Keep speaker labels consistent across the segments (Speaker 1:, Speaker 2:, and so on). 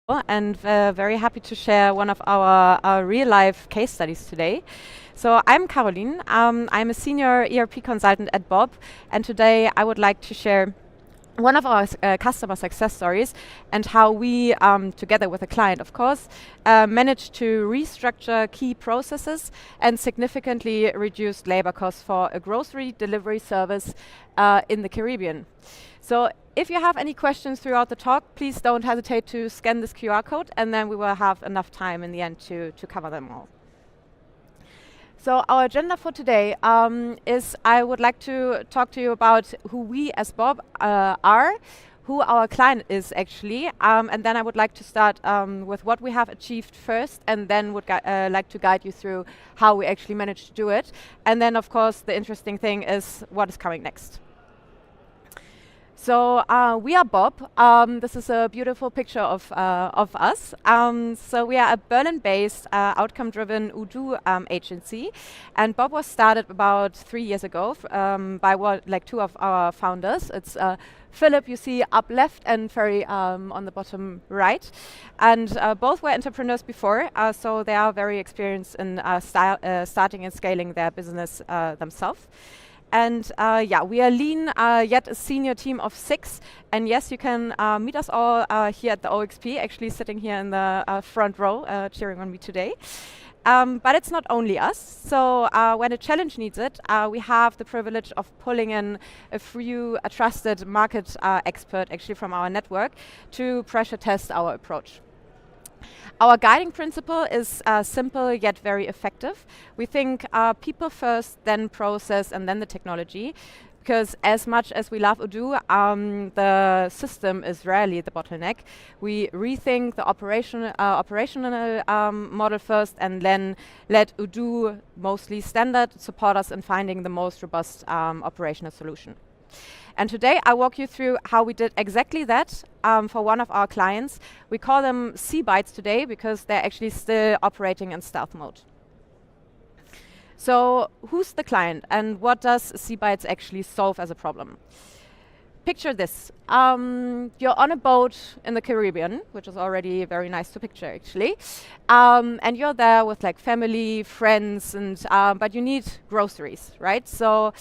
Speaker 1: and very happy to share one of our real-life case studies today. So I'm Caroline. I'm a senior ERP consultant at Bob, and today I would like to share one of our customer success stories and how we, together with a client, of course, managed to restructure key processes and significantly reduce labor costs for a grocery delivery service in the Caribbean. So if you have any questions throughout the talk, please don't hesitate to scan this QR code, and then we will have enough time in the end to cover them all. So our agenda for today is I would like to talk to you about who we as Bob are, who our client is actually, and then I would like to start with what we have achieved first, and then would like to guide you through how we actually managed to do it. And then, of course, the interesting thing is what is coming next. So we are Bob. This is a beautiful picture of us. So we are a Berlin-based, outcome-driven Odoo agency, and Bob was started about 3 years ago by two of our founders. It's Philip, you see up left, and Ferry on the bottom right. And both were entrepreneurs before, so they are very experienced in starting and scaling their business themselves. And yeah, we are lean, yet a senior team of 6. And yes, you can meet us all here at the OXP, actually sitting here in the front row, cheering on me today. But it's not only us. So when a challenge needs it, we have the privilege of pulling in a trusted market expert, actually from our network, to pressure test our approach. Our guiding principle is simple yet very effective. We think people first, then process, and then the technology. Because as much as we love Odoo, the system is rarely the bottleneck. We rethink the operational model first, and then let Odoo, mostly standard, support us in finding the most robust operational solution. And today I walk you through how we did exactly that for one of our clients. We call them C-Bytes today because they're actually still operating in stealth mode. So who's the client and what does C-Bytes actually solve as a problem? Picture this. You're on a boat in the Caribbean, which is already very nice to picture actually. And you're there with like family, friends, and but you need groceries, right? So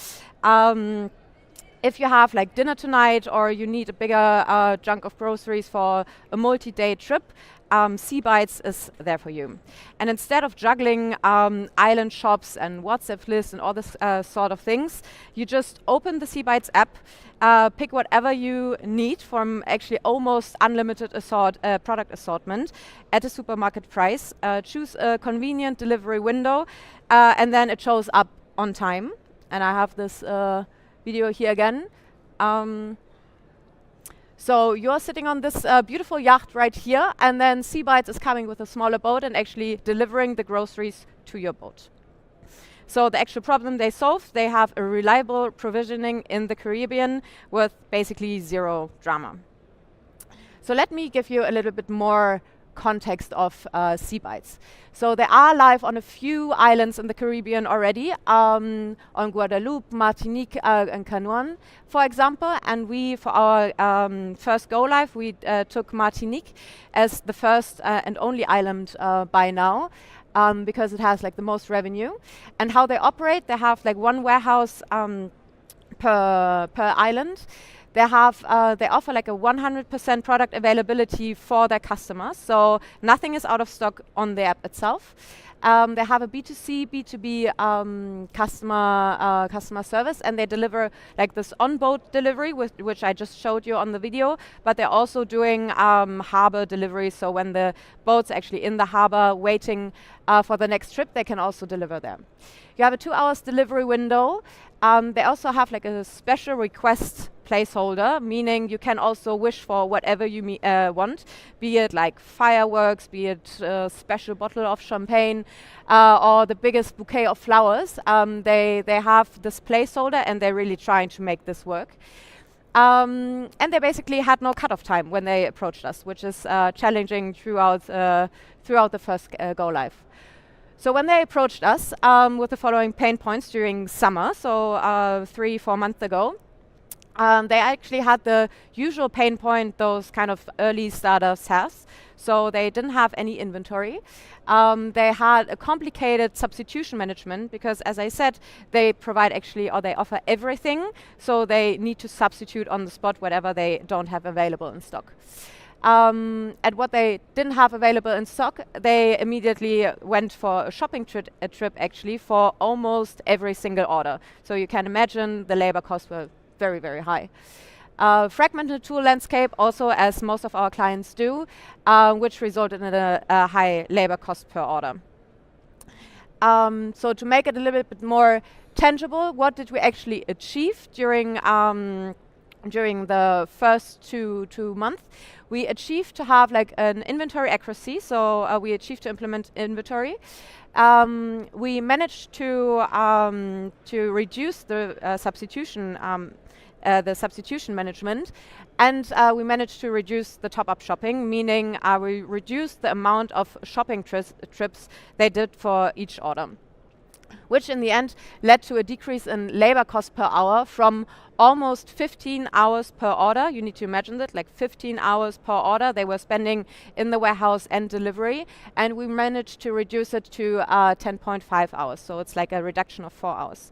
Speaker 1: if you have like dinner tonight or you need a bigger chunk of groceries for a multi-day trip, C-Bytes is there for you. And instead of juggling island shops and WhatsApp lists and all this sort of things, you just open the C-Bytes app, pick whatever you need from actually almost unlimited product assortment at a supermarket price, choose a convenient delivery window, and then it shows up on time. And I have this video here again. So you're sitting on this beautiful yacht right here, and then C-Bytes is coming with a smaller boat and actually delivering the groceries to your boat. So the actual problem they solve, they have a reliable provisioning in the Caribbean with basically zero drama. So let me give you a little bit more context of C-Bytes. So they are live on a few islands in the Caribbean already, on Guadeloupe, Martinique, and Canouan, for example. And we, for our first go live, we took Martinique as the first and only island by now, because it has like the most revenue. And how they operate, they have like one warehouse per island. They offer like a 100% product availability for their customers, so nothing is out of stock on the app itself. They have a B2C B2B customer service, and they deliver like this on-boat delivery, which I just showed you on the video. But they're also doing harbor delivery, so when the boat's actually in the harbor waiting for the next trip, they can also deliver there. You have a 2 hours delivery window. They also have like a special request placeholder, meaning you can also wish for whatever you want, be it like fireworks, be it a special bottle of champagne, or the biggest bouquet of flowers. They have this placeholder, and they're really trying to make this work. And they basically had no cutoff time when they approached us, which is challenging throughout the first go live. So when they approached us with the following pain points during summer, so 3-4 months ago, they actually had the usual pain point those kind of early startups have. so they didn't have any inventory. They had a complicated substitution management because, as I said, they provide actually, or they offer everything, so they need to substitute on the spot whatever they don't have available in stock. And what they didn't have available in stock, they immediately went for a shopping trip actually for almost every single order. So you can imagine the labor costs were very, very high. Fragmented tool landscape also, as most of our clients do, which resulted in a high labor cost per order. So to make it a little bit more tangible, what did we actually achieve during the first two months? We achieved to have like an inventory accuracy, so we achieved to implement inventory. We managed to reduce the substitution management, and we managed to reduce the top-up shopping, meaning we reduced the amount of shopping trips they did for each order, which in the end led to a decrease in labor cost per hour from almost 15 hours per order. You need to imagine that, like 15 hours per order they were spending in the warehouse and delivery, and we managed to reduce it to 10.5 hours, so it's like a reduction of 4 hours.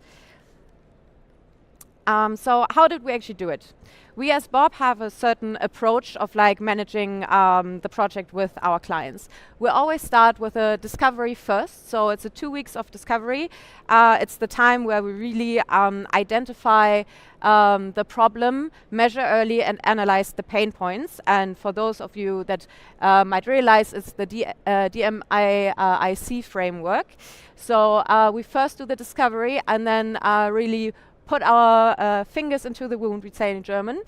Speaker 1: So how did we actually do it? We as Bob have a certain approach of like managing the project with our clients. We always start with a discovery first, so it's a 2 weeks of discovery. It's the time where we really identify the problem, measure early, and analyze the pain points. And for those of you that might realize, it's the DMIC framework. So we first do the discovery and then really put our fingers into the wound, we say in German.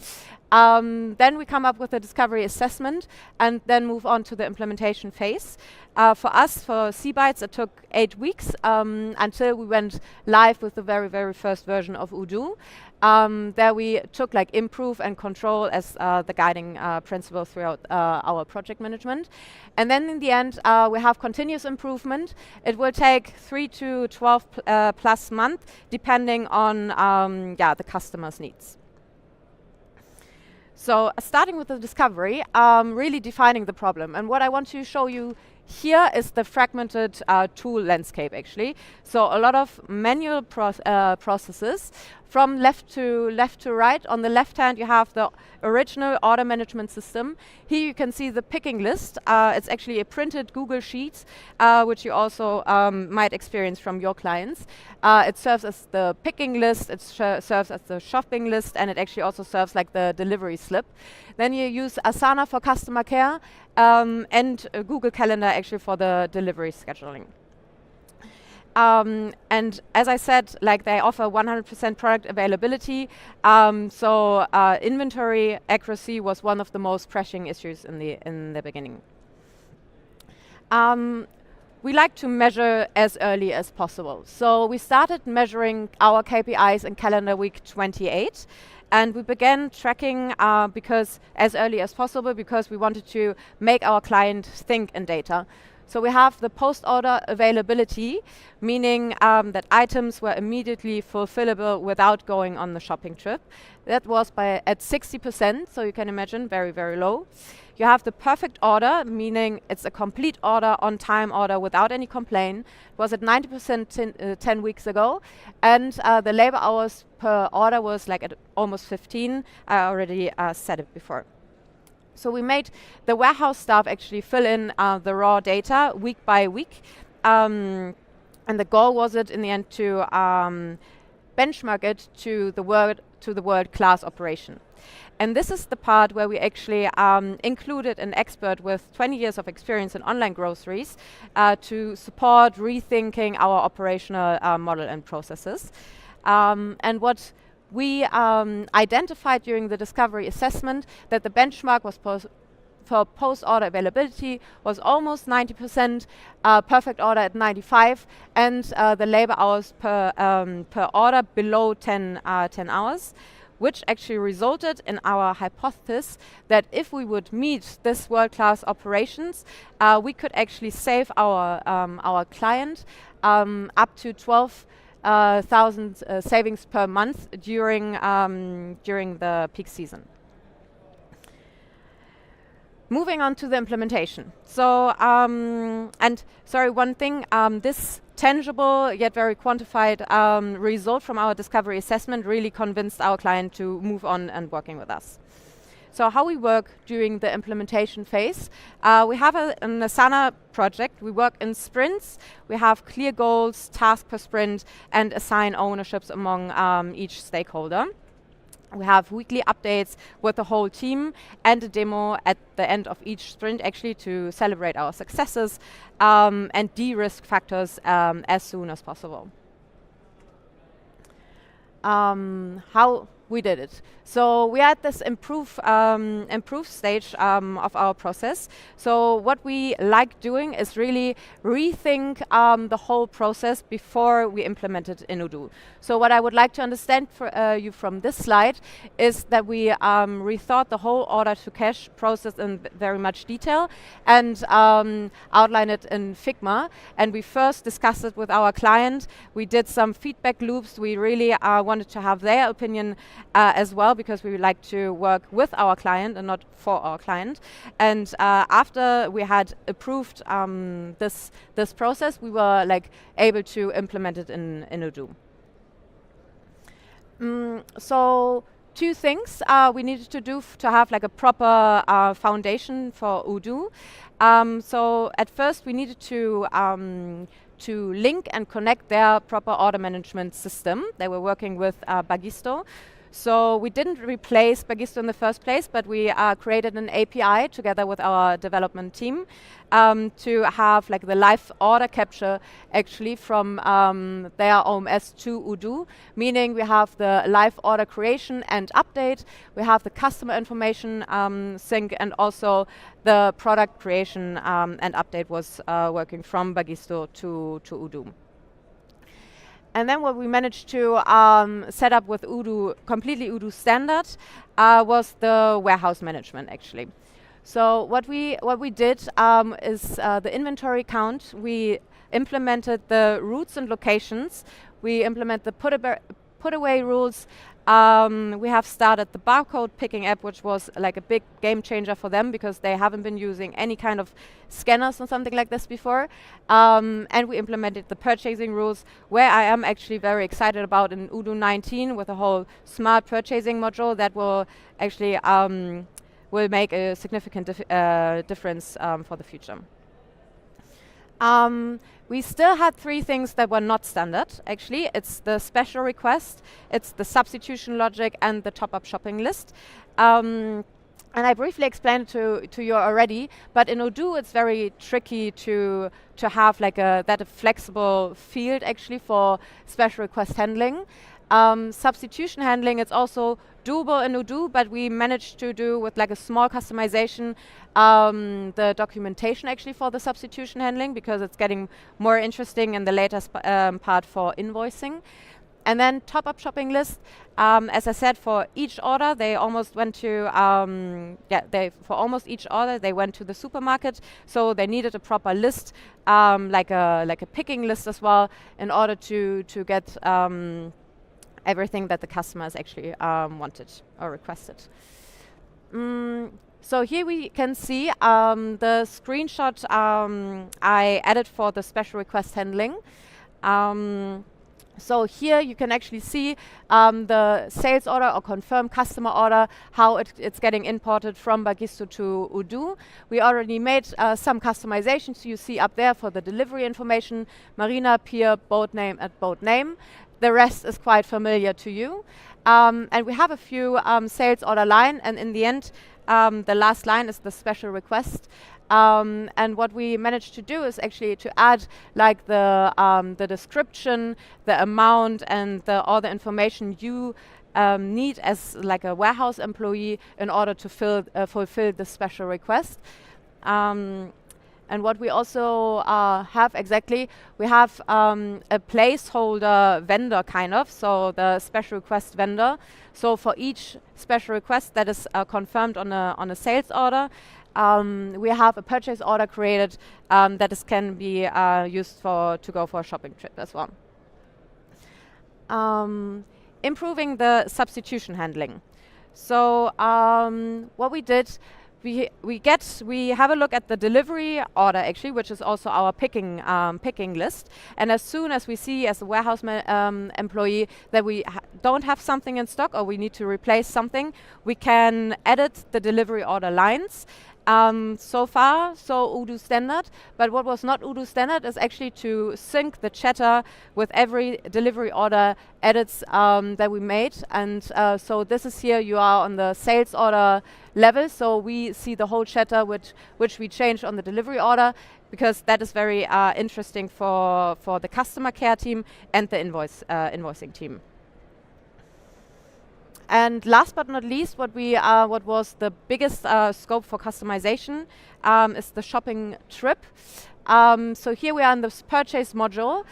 Speaker 1: Then we come up with a discovery assessment and then move on to the implementation phase. For us, for C-Bytes, it took 8 weeks until we went live with the very, very first version of Odoo. There we took like improve and control as the guiding principle throughout our project management. And then in the end, we have continuous improvement. It will take 3 to 12 plus months, depending on the customer's needs. So starting with the discovery, really defining the problem. And what I want to show you here is the fragmented tool landscape, actually. So a lot of manual processes from left to right. On the left hand, you have the original order management system. Here you can see the picking list. It's actually a printed Google Sheets, which you also might experience from your clients. It serves as the picking list, it serves as the shopping list, and it actually also serves like the delivery slip. Then you use Asana for customer care, and Google Calendar actually for the delivery scheduling. And as I said, like they offer 100% product availability. So inventory accuracy was one of the most pressing issues in the beginning. We like to measure as early as possible. So we started measuring our KPIs in calendar week 28. And we began tracking because as early as possible because we wanted to make our client think in data. So we have the post-order availability, meaning that items were immediately fulfillable without going on the shopping trip. That was at 60%, so you can imagine very, very low. You have the perfect order, meaning it's a complete order, on-time order without any complaint. It was at 90% 10 weeks ago. And the labor hours per order was like at almost 15. I already said it before. So we made the warehouse staff actually fill in the raw data week by week. And the goal was it in the end to benchmark it to the world-class operation. And this is the part where we actually included an expert with 20 years of experience in online groceries to support rethinking our operational model and processes. And what we identified during the discovery assessment that the benchmark was for post-order availability was almost 90%, perfect order at 95%, and the labor hours per order below 10 hours, which actually resulted in our hypothesis that if we would meet this world-class operations, we could actually save our client up to 12,000 savings per month during the peak season. Moving on to the implementation. So, and sorry, one thing, this tangible yet very quantified result from our discovery assessment really convinced our client to move on and working with us. So how we work during the implementation phase, we have an Asana project. We work in sprints. We have clear goals, task per sprint, and assign ownerships among each stakeholder. We have weekly updates with the whole team and a demo at the end of each sprint actually to celebrate our successes and de-risk factors as soon as possible. How we did it. So we had this improve stage of our process. So what we like doing is really rethink the whole process before we implement it in Odoo. So what I would like to understand for you from this slide is that we rethought the whole order to cash process in very much detail and outline it in Figma. And we first discussed it with our client. We did some feedback loops. We really wanted to have their opinion as well, because we would like to work with our client and not for our client. And after we had approved this process, we were able to implement it in Odoo. So two things we needed to do to have a proper foundation for Odoo. So at first we needed to link and connect their proper order management system. They were working with Bagisto. So we didn't replace Bagisto in the first place, but we created an API together with our development team to have the live order capture actually from their OMS to Odoo, meaning we have the live order creation and update, we have the customer information sync, and also the product creation and update was working from Bagisto to Odoo. And then what we managed to set up with Odoo, completely Odoo standard, was the warehouse management actually. So what we did is the inventory count. We implemented the routes and locations. We implement the putaway rules. We have started the barcode picking app, which was a big game changer for them because they haven't been using any kind of scanners or something like this before. And we implemented the purchasing rules, where I am actually very excited about in Odoo 19 with a whole smart purchasing module that will actually will make a significant difference for the future. We still had three things that were not standard, actually. It's the special request, it's the substitution logic, and the top-up shopping list. And I briefly explained it to you already, but in Odoo it's very tricky to have that flexible field actually for special request handling. Substitution handling, it's also doable in Odoo, but we managed to do with a small customization the documentation actually for the substitution handling, because it's getting more interesting in the later part for invoicing. And then top-up shopping list, as I said, for each order they almost went to for almost each order they went to the supermarket, so they needed a proper list, like a picking list as well, in order to get everything that the customers actually wanted or requested. So here we can see the screenshot I added for the special request handling. So here you can actually see the sales order or confirmed customer order, how it's getting imported from Bagisto to Odoo. We already made some customizations you see up there for the delivery information, marina, pier, boat name, and boat name. The rest is quite familiar to you. And we have a few sales order line, and in the end, the last line is the special request. And what we managed to do is actually to add the description, the amount, and all the information you need as a warehouse employee in order to fulfill the special request. And what we also have exactly, we have a placeholder vendor kind of, so the special request vendor. So for each special request that is confirmed on a sales order, we have a purchase order created that can be used to go for a shopping trip as well. Improving the substitution handling. So what we did, we have a look at the delivery order actually, which is also our picking list. And as soon as we see as a warehouse employee that we don't have something in stock or we need to replace something, we can edit the delivery order lines. So far, so Odoo standard, but what was not Odoo standard is actually to sync the chatter with every delivery order edits that we made. And so this is here, you are on the sales order level, so we see the whole chatter which we changed on the delivery order, because that is very interesting for the customer care team and the invoicing team. And last but not least, what was the biggest scope for customization is the shopping trip. So here we are in this purchase module.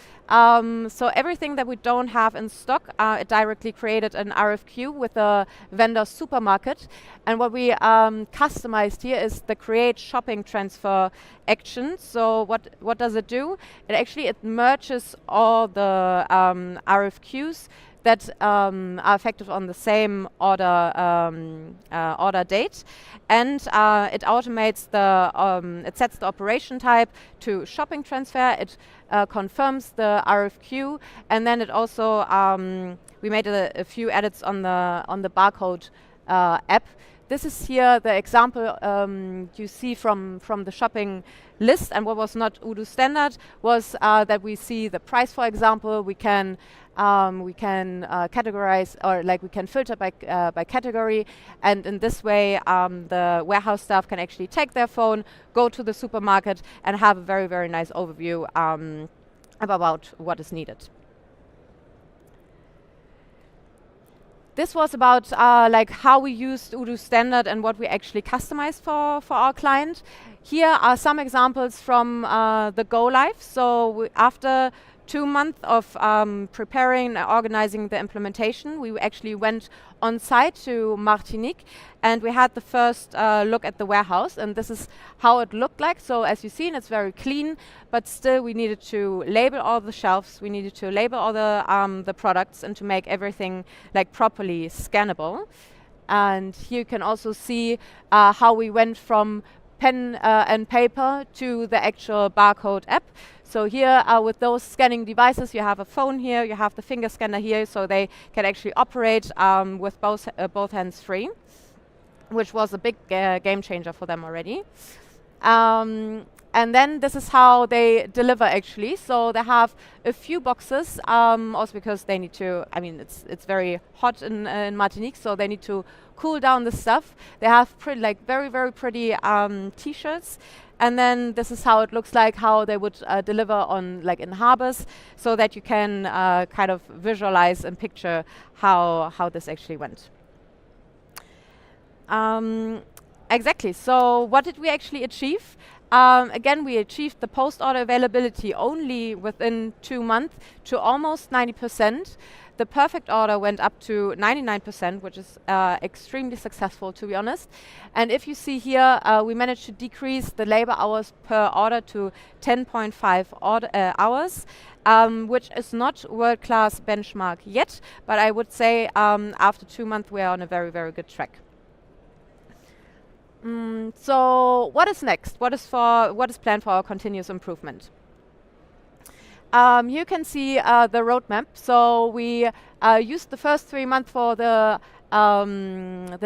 Speaker 1: So everything that we don't have in stock, it directly created an RFQ with a vendor supermarket. And what we customized here is the create shopping transfer action. So what does it do? It merges all the RFQs that are effective on the same order date, and it automates it sets the operation type to shopping transfer. It confirms the RFQ, and then it also we made a few edits on the barcode app. This is here the example you see from the shopping list, and what was not Odoo standard was that we see the price, for example. We can categorize, or like we can filter by category, and in this way the warehouse staff can actually take their phone, go to the supermarket, and have a very, very nice overview about what is needed. This was about like how we used Odoo standard and what we actually customized for our client. Here are some examples from the go live. So after 2 months of preparing and organizing the implementation, we actually went on site to Martinique, and we had the first look at the warehouse, and this is how it looked like. So as you've seen, it's very clean, but still we needed to label all the shelves, we needed to label all the products, and to make everything like properly scannable. And here you can also see how we went from pen and paper to the actual barcode app. So here with those scanning devices, you have a phone here, you have the finger scanner here, so they can actually operate with both hands free, which was a big game changer for them already. And then this is how they deliver actually. So they have a few boxes, also because they need to, I mean, it's very hot in Martinique, so they need to cool down the stuff. They have very, very pretty t-shirts. And then this is how it looks like, how they would deliver on in harbors, so that you can kind of visualize and picture how this actually went. Exactly, so what did we actually achieve? Again, we achieved the post-order availability only within 2 months to almost 90%. The perfect order went up to 99%, which is extremely successful, to be honest. And if you see here, we managed to decrease the labor hours per order to 10.5 hours, which is not world-class benchmark yet, but I would say after 2 months we are on a very, very good track. So what is next? What is planned for our continuous improvement? You can see the roadmap. So we used the first 3 months for the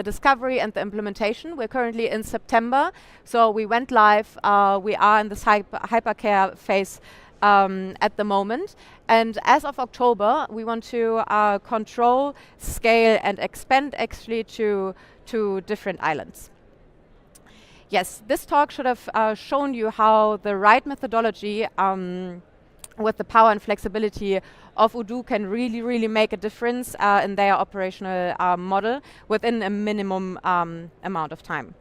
Speaker 1: discovery and the implementation. We're currently in September, so we went live. We are in this hypercare phase at the moment, and as of October, we want to control, scale, and expand actually to different islands. Yes, this talk should have shown you how the right methodology with the power and flexibility of Odoo can really, really make a difference in their operational model within a minimum amount of time.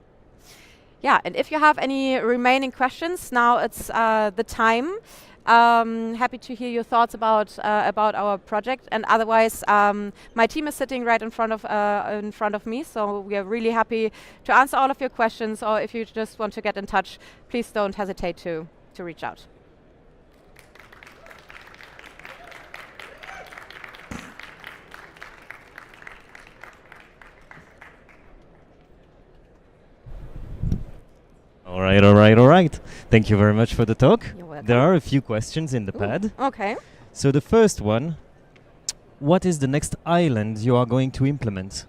Speaker 1: Yeah, and if you have any remaining questions, now it's the time. Happy to hear your thoughts about our project, and otherwise my team is sitting right in front of me, so we are really happy to answer all of your questions, or if you just want to get in touch, please don't hesitate to reach out.
Speaker 2: All right, all right, all right. Thank you very much for the talk.
Speaker 1: You're welcome.
Speaker 2: There are a few questions in the pad.
Speaker 1: Okay.
Speaker 2: So the first one, what is the next island you are going to implement?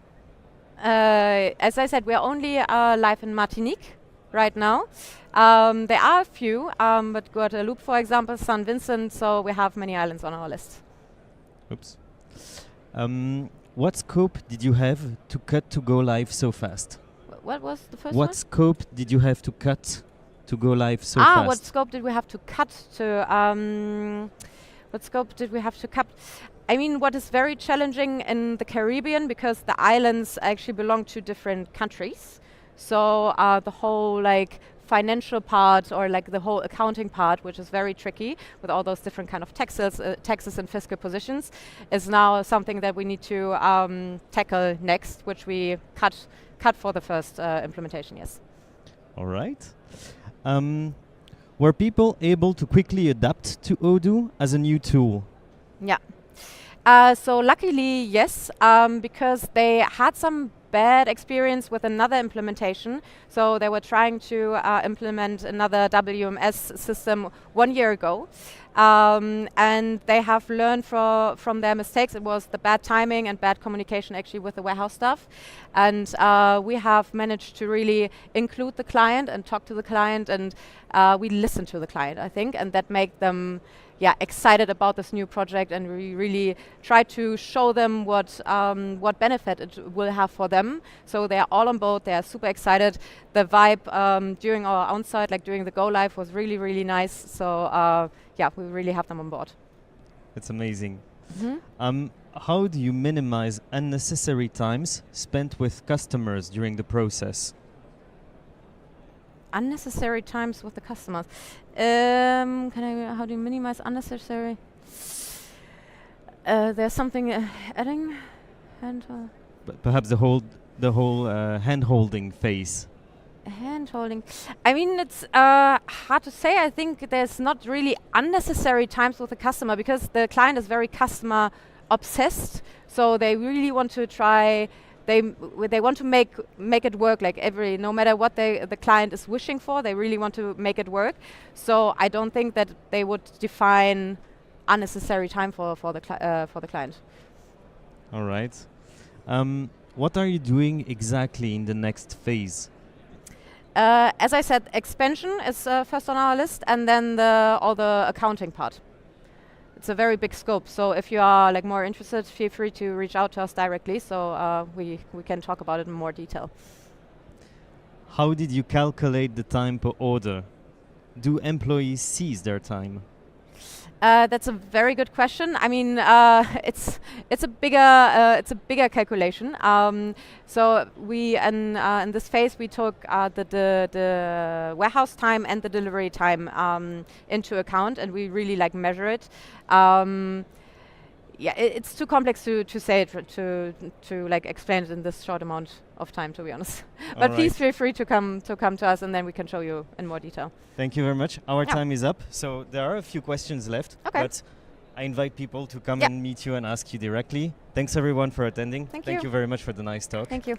Speaker 1: As I said, we are only live in Martinique right now. There are a few, but Guadeloupe, for example, St. Vincent, so we have many islands on our list.
Speaker 2: Oops. What scope did you have to cut to go live so fast?
Speaker 1: What was the first
Speaker 2: What
Speaker 1: one?
Speaker 2: scope did you have to cut to go live so fast?
Speaker 1: What scope did we have to cut to? What scope did we have to cut? I mean, what is very challenging in the Caribbean, because the islands actually belong to different countries. So the whole financial part, or the whole accounting part, which is very tricky with all those different kind of taxes and fiscal positions, is now something that we need to tackle next, which we cut for the first implementation. Yes.
Speaker 2: All right. Were people able to quickly adapt to Odoo as a new tool?
Speaker 1: Yeah. So luckily, yes, because they had some bad experience with another implementation. So they were trying to implement another WMS system 1 year ago. And they have learned from their mistakes. It was the bad timing and bad communication actually with the warehouse staff. And we have managed to really include the client and talk to the client, and we listen to the client, I think, and that make them excited about this new project, and we really try to show them what benefit it will have for them. So they are all on board. They are super excited. The vibe during our on-site, during the go live, was really, really nice. So we really have them on board.
Speaker 2: It's amazing.
Speaker 1: Mm-hmm.
Speaker 2: How do you minimize unnecessary times spent with customers during the process?
Speaker 1: Unnecessary times with the customers. How do you minimize unnecessary? There's something adding, and
Speaker 2: Perhaps the whole hand-holding phase.
Speaker 1: Hand-holding. I mean, it's hard to say. I think there's not really unnecessary times with the customer, because the client is very customer obsessed. So they really want to try. They want to make it work, no matter what the client is wishing for, they really want to make it work. So I don't think that they would define unnecessary time for the client.
Speaker 2: All right. What are you doing exactly in the next phase?
Speaker 1: As I said, expansion is first on our list, and then all the accounting part. It's a very big scope, so if you are more interested, feel free to reach out to us directly, so we can talk about it in more detail.
Speaker 2: How did you calculate the time per order? Do employees seize their time?
Speaker 1: That's a very good question. I mean, it's a bigger calculation. So we in this phase we took the warehouse time and the delivery time into account, and we really measure it. It's too complex to say it to explain it in this short amount of time, to be honest. But please feel free to come to us, and then we can show you in more detail.
Speaker 2: Thank you very much. Our time is up, so there are a few questions left.
Speaker 1: Okay.
Speaker 2: But I invite people to come and meet you and ask you directly. Thanks everyone for attending.
Speaker 1: Thank
Speaker 2: you very much for the nice talk.
Speaker 1: Thank you.